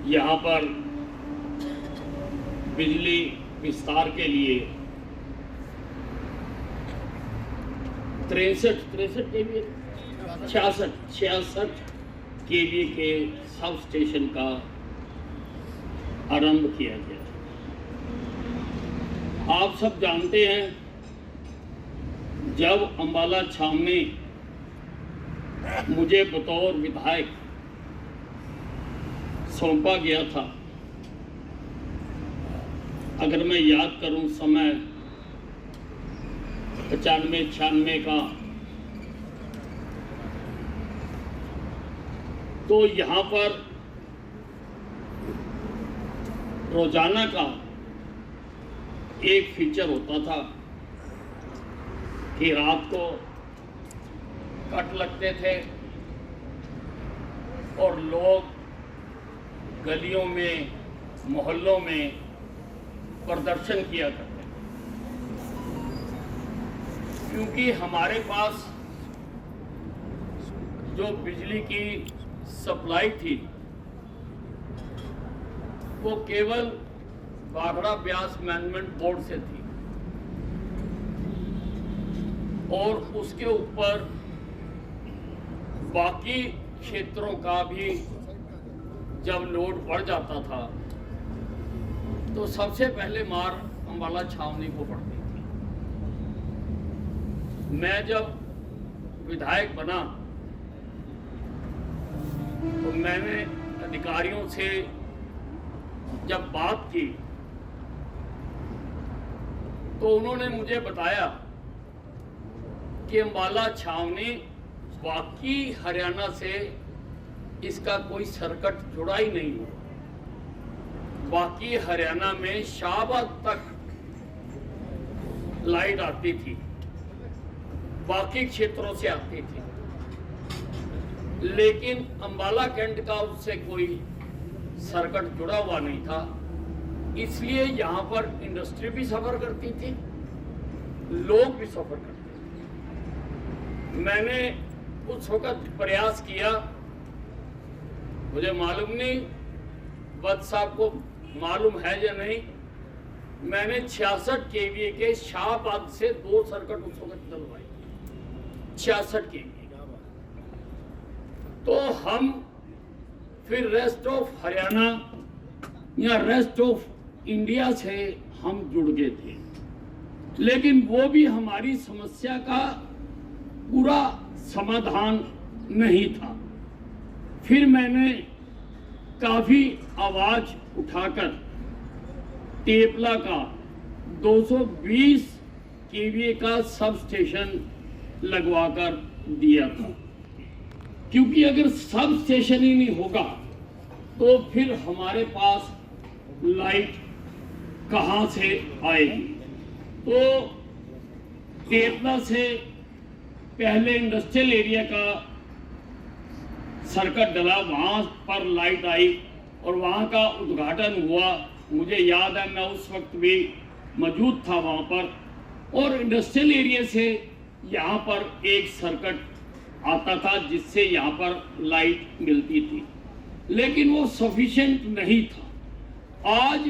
यहाँ पर बिजली विस्तार के लिए 63 केवीए 66 केवीए के सब स्टेशन का आरंभ किया गया। आप सब जानते हैं, जब अंबाला छावनी मुझे बतौर विधायक सौंपा गया था, अगर मैं याद करूं समय 95-96 का, तो यहाँ पर रोजाना का एक फीचर होता था कि रात को कट लगते थे और लोग गलियों में, मोहल्लों में प्रदर्शन किया करते थे, क्योंकि हमारे पास जो बिजली की सप्लाई थी वो केवल बागड़ा ब्यास मैनेजमेंट बोर्ड से थी, और उसके ऊपर बाकी क्षेत्रों का भी जब लोड बढ़ जाता था तो सबसे पहले मार अंबाला छावनी को पड़ती थी। मैं जब विधायक बना तो मैंने अधिकारियों से जब बात की तो उन्होंने मुझे बताया कि अंबाला छावनी बाकी हरियाणा से इसका कोई सर्किट जुड़ा ही नहीं हुआ। बाकी हरियाणा में शाहबाद तक लाइट आती थी, बाकी क्षेत्रों से आती थी, लेकिन अंबाला कैंट का उससे कोई सर्किट जुड़ा हुआ नहीं था। इसलिए यहाँ पर इंडस्ट्री भी सफर करती थी, लोग भी सफर करते थे। मैंने उस वक्त प्रयास किया, मुझे मालूम नहीं वत्स साहब को मालूम है या नहीं, मैंने 66 केवीए के शाहबाद से 2 सर्किट उस वक्त डलवाए, 66 केवीए। तो हम फिर रेस्ट ऑफ हरियाणा या रेस्ट ऑफ इंडिया से हम जुड़ गए थे, लेकिन वो भी हमारी समस्या का पूरा समाधान नहीं था। फिर मैंने काफी आवाज उठाकर तेपला का 220 केवीए का सब स्टेशन लगवाकर दिया था, क्योंकि अगर सब स्टेशन ही नहीं होगा तो फिर हमारे पास लाइट कहां से आएगी। तो तेपला से पहले इंडस्ट्रियल एरिया का सर्किट डला, वहां पर लाइट आई और वहां का उद्घाटन हुआ। मुझे याद है, मैं उस वक्त भी मौजूद था वहां पर। और इंडस्ट्रियल एरिया से यहाँ पर एक सर्किट आता था जिससे यहाँ पर लाइट मिलती थी, लेकिन वो सफिशिएंट नहीं था। आज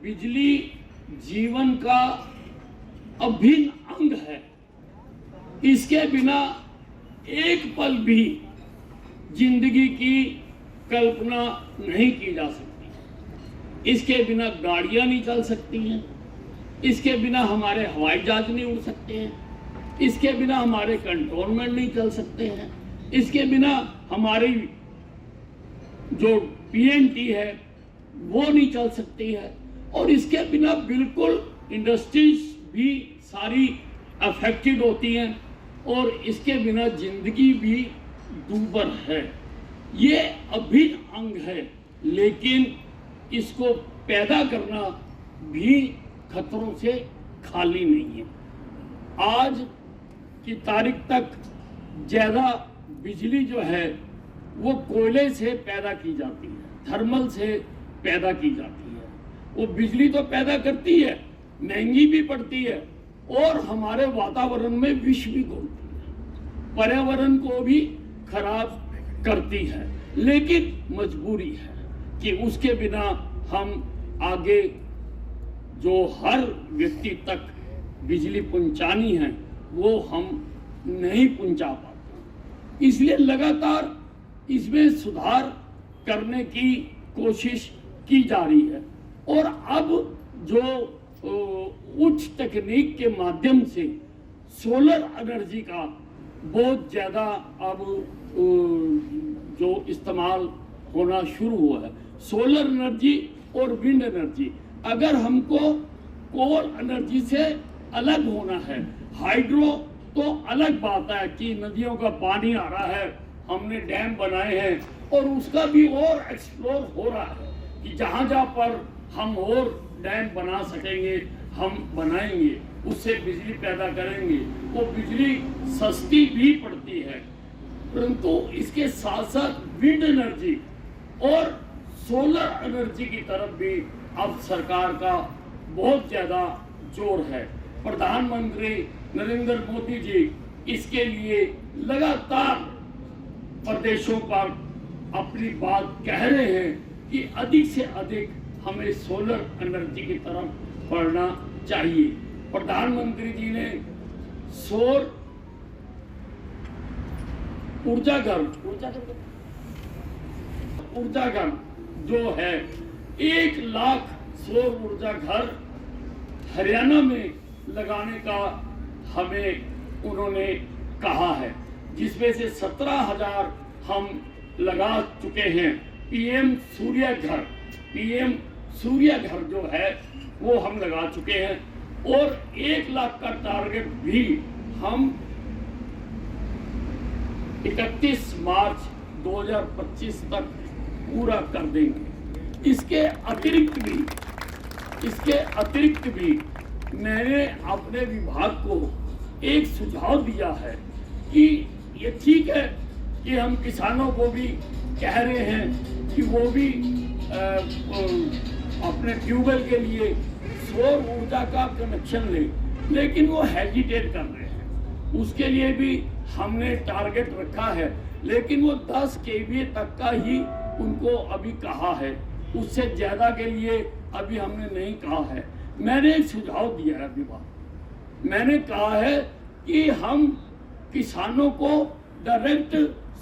बिजली जीवन का अभिन्न अंग है, इसके बिना एक पल भी जिंदगी की कल्पना नहीं की जा सकती। इसके बिना गाड़ियां नहीं चल सकती हैं, इसके बिना हमारे हवाई जहाज नहीं उड़ सकते हैं, इसके बिना हमारे कंटोनमेंट नहीं चल सकते हैं, इसके बिना हमारी जो पीएनटी है वो नहीं चल सकती है, और इसके बिना बिल्कुल इंडस्ट्रीज भी सारी अफेक्टेड होती हैं, और इसके बिना जिंदगी भी दूभर है। ये अभिन्न अंग है, लेकिन इसको पैदा करना भी खतरों से खाली नहीं है। आज की तारीख तक ज्यादा बिजली जो है वो कोयले से पैदा की जाती है, थर्मल से पैदा की जाती है। वो बिजली तो पैदा करती है, महंगी भी पड़ती है, और हमारे वातावरण में विष भी घोलती है, पर्यावरण को भी खराब करती है, लेकिन मजबूरी है। कि उसके बिना हम आगे जो हर व्यक्ति तक बिजली पहुंचानी है वो हम नहीं पहुंचा पाते। इसलिए लगातार इसमें सुधार करने की कोशिश की जा रही है और अब जो उच्च तकनीक के माध्यम से सोलर एनर्जी का बहुत ज़्यादा अब जो इस्तेमाल होना शुरू हुआ है। सोलर एनर्जी और विंड एनर्जी, अगर हमको कोल एनर्जी से अलग होना है, हाइड्रो तो अलग बात है कि नदियों का पानी आ रहा है, हमने डैम बनाए हैं और उसका भी और एक्सप्लोर हो रहा है कि जहाँ जहाँ पर हम और डैम बना सकेंगे हम बनाएंगे, उससे बिजली पैदा करेंगे। वो बिजली सस्ती भी पड़ती है, परंतु इसके साथ साथ विंड एनर्जी और सोलर एनर्जी की तरफ भी अब सरकार का बहुत ज़्यादा जोर है। प्रधानमंत्री नरेंद्र मोदी जी इसके लिए लगातार प्रदेशों पर अपनी बात कह रहे हैं कि अधिक से अधिक हमें सोलर एनर्जी की तरफ बढ़ना चाहिए। प्रधानमंत्री जी ने सौर ऊर्जा घर जो है 1 लाख सौर ऊर्जा घर हरियाणा में लगाने का हमें उन्होंने कहा है, जिसमें से 17,000 हम लगा चुके हैं। पीएम सूर्य घर जो है वो हम लगा चुके हैं और 1 लाख का टारगेट भी हम 31 मार्च 2025 तक पूरा कर देंगे। इसके अतिरिक्त भी मैंने अपने विभाग को एक सुझाव दिया है कि ये ठीक है कि हम किसानों को भी कह रहे हैं कि वो भी अपने ट्यूबवेल के लिए सौर ऊर्जा का कनेक्शन ले, लेकिन वो हेजिटेट कर रहे हैं। उसके लिए भी हमने टारगेट रखा है, लेकिन वो 10 kVA तक का ही उनको अभी कहा है, उससे ज़्यादा के लिए अभी हमने नहीं कहा है। मैंने एक सुझाव दिया है विभाग, मैंने कहा है कि हम किसानों को डायरेक्ट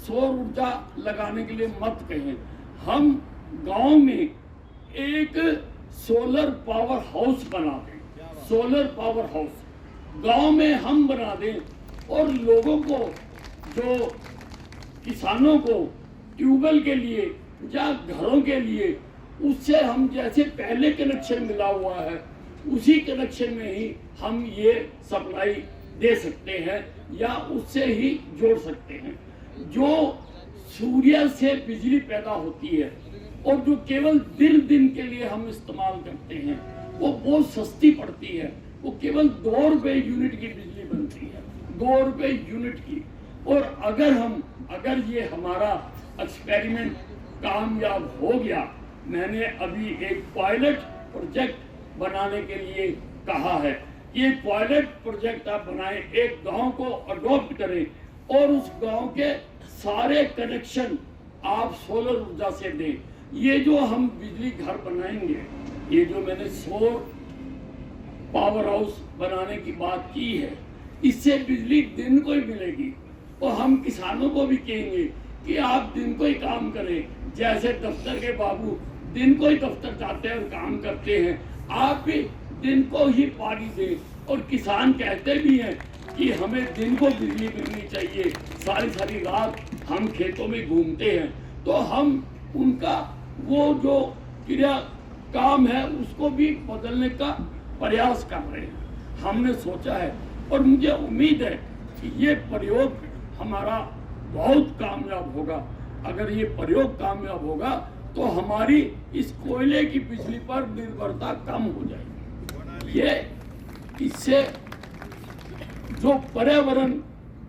सौर ऊर्जा लगाने के लिए मत कहें, हम गांव में एक सोलर पावर हाउस बना दें। सोलर पावर हाउस गांव में हम बना दें और लोगों को, जो किसानों को ट्यूबवेल के लिए या घरों के लिए, उससे हम जैसे पहले कनेक्शन मिला हुआ है उसी कनेक्शन में ही हम ये सप्लाई दे सकते हैं या उससे ही जोड़ सकते हैं। जो सूर्य से बिजली पैदा होती है और जो केवल दिन के लिए हम इस्तेमाल करते हैं वो बहुत सस्ती पड़ती है, वो केवल 2 रुपए यूनिट की बिजली बनती है, 2 रुपए यूनिट की। और अगर ये हमारा एक्सपेरिमेंट कामयाब हो गया, मैंने अभी एक पायलट प्रोजेक्ट बनाने के लिए कहा है। ये पायलट प्रोजेक्ट आप बनाएं, एक गांव को अडॉप्ट करें और उस गांव के सारे कनेक्शन आप सोलर ऊर्जा से दें। ये जो हम बिजली घर बनाएंगे, ये जो मैंने सौर पावर हाउस बनाने की बात की है, इससे बिजली दिन को ही मिलेगी और हम किसानों को भी कहेंगे कि आप दिन को ही काम करें। जैसे दफ्तर के बाबू दिन को ही दफ्तर जाते हैं और काम करते हैं, आप भी दिन को ही पानी दें। और किसान कहते भी हैं कि हमें दिन को बिजली मिलनी चाहिए, सारी रात हम खेतों में घूमते हैं, तो हम उनका वो जो क्रिया काम है उसको भी बदलने का प्रयास कर रहे हैं। हमने सोचा है और मुझे उम्मीद है कि ये प्रयोग हमारा बहुत कामयाब होगा। अगर ये प्रयोग कामयाब होगा तो हमारी इस कोयले की बिजली पर निर्भरता कम हो जाएगी। ये इससे जो पर्यावरण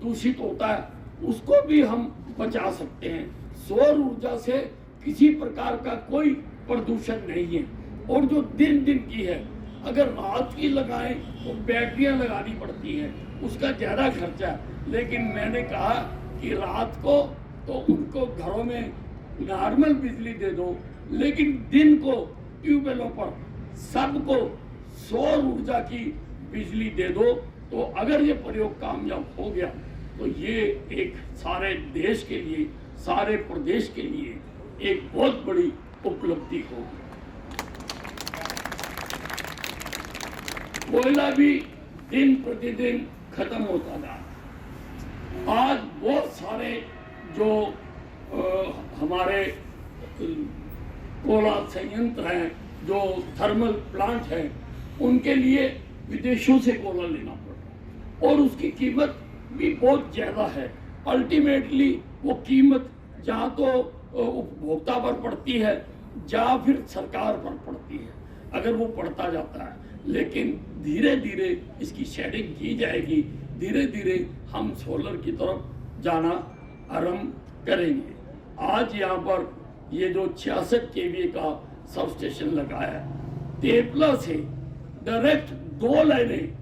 दूषित होता है उसको भी हम बचा सकते हैं। सौर ऊर्जा से किसी प्रकार का कोई प्रदूषण नहीं है। और जो दिन की है, अगर रात की लगाएं तो बैटरियां लगानी पड़ती हैं, उसका ज़्यादा खर्चा है। लेकिन मैंने कहा कि रात को तो उनको घरों में नॉर्मल बिजली दे दो, लेकिन दिन को ट्यूबवेलों पर सबको सौर ऊर्जा की बिजली दे दो, तो अगर ये प्रयोग कामयाब हो गया तो ये एक सारे देश के लिए, सारे प्रदेश के लिए एक बहुत बड़ी उपलब्धि होगी। कोयला भी दिन प्रतिदिन खत्म होता जा रहा है। आज बहुत सारे जो हमारे कोयला संयंत्र हैं, जो थर्मल प्लांट हैं, उनके लिए विदेशों से कोयला लेना पड़ता है और उसकी कीमत भी बहुत ज़्यादा है। अल्टीमेटली वो कीमत जहाँ तो उपभोक्ता पर पड़ती है या फिर सरकार पर पड़ती है, अगर वो पड़ता जाता है। लेकिन धीरे धीरे इसकी शेडिंग की जाएगी, धीरे धीरे हम सोलर की तरफ जाना आरंभ करेंगे। आज यहाँ पर ये जो 66 kVA का सब स्टेशन लगाया है, तेपला से डायरेक्ट 2 लाइनें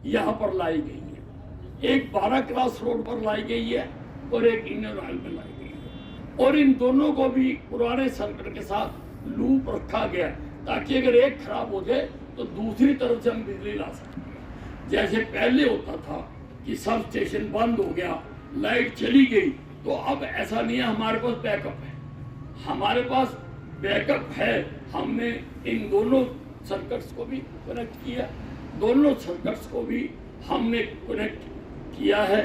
यहाँ पर लाई गई है। एक 12 क्रॉस रोड पर लाई गई है और एक इंडियन ऑयल में लाई गई है, और इन दोनों को भी पुराने सर्किट के साथ लूप रखा गया ताकि अगर एक खराब हो जाए तो दूसरी तरफ से हम बिजली ला सकते हैं। जैसे पहले होता था कि सब स्टेशन बंद हो गया, लाइट चली गई, तो अब ऐसा नहीं है, हमारे पास बैकअप है, हमारे पास बैकअप है। हमने इन दोनों सर्किट्स को भी कनेक्ट किया, दोनों सर्किट्स को भी हमने कनेक्ट किया है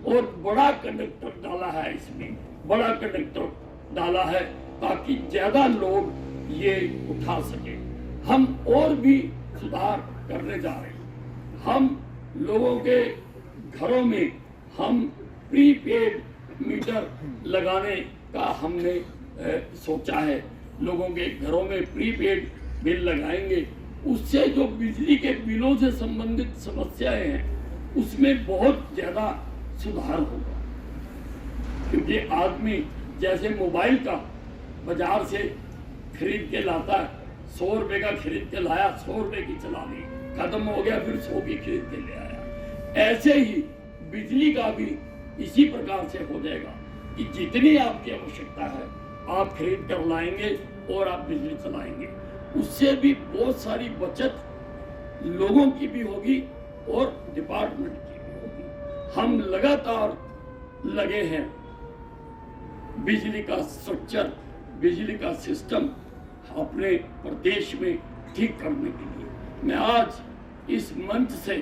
और बड़ा कंडक्टर डाला है, इसमें बड़ा कंडक्टर डाला है ताकि ज्यादा लोग ये उठा सके। हम और भी सुधार करने जा रहे हैं। हम लोगों के घरों में हम प्रीपेड मीटर लगाने का हमने सोचा है। लोगों के घरों में प्रीपेड बिल लगाएंगे, उससे जो बिजली के बिलों से संबंधित समस्याएं हैं उसमें बहुत ज़्यादा सुधार होगा। क्योंकि आदमी जैसे मोबाइल का बाजार से खरीद के लाता है, 100 रुपये का खरीद के लाया, 100 रुपये की चला ली, खत्म हो गया, फिर 100 की खरीद के ले आया। ऐसे ही बिजली का भी इसी प्रकार से हो जाएगा कि जितनी आपकी आवश्यकता है आप खरीद कर लाएंगे और आप बिजली चलाएंगे। उससे भी बहुत सारी बचत लोगों की भी होगी और डिपार्टमेंट की भी होगी। हम लगातार लगे हैं बिजली का स्ट्रक्चर, बिजली का सिस्टम अपने प्रदेश में ठीक करने के लिए। मैं आज इस मंच से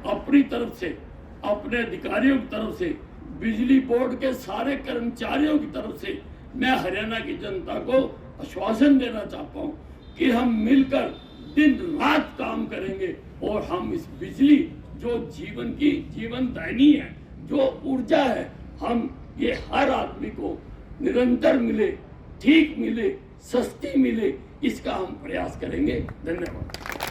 अपनी तरफ से, अपने अधिकारियों की तरफ से, बिजली बोर्ड के सारे कर्मचारियों की तरफ से मैं हरियाणा की जनता को आश्वासन देना चाहता हूं कि हम मिलकर दिन रात काम करेंगे और हम इस बिजली जो जीवन की जीवनदायिनी है, जो ऊर्जा है, हम ये हर आदमी को निरंतर मिले, ठीक मिले, सस्ती मिले, इसका हम प्रयास करेंगे। धन्यवाद।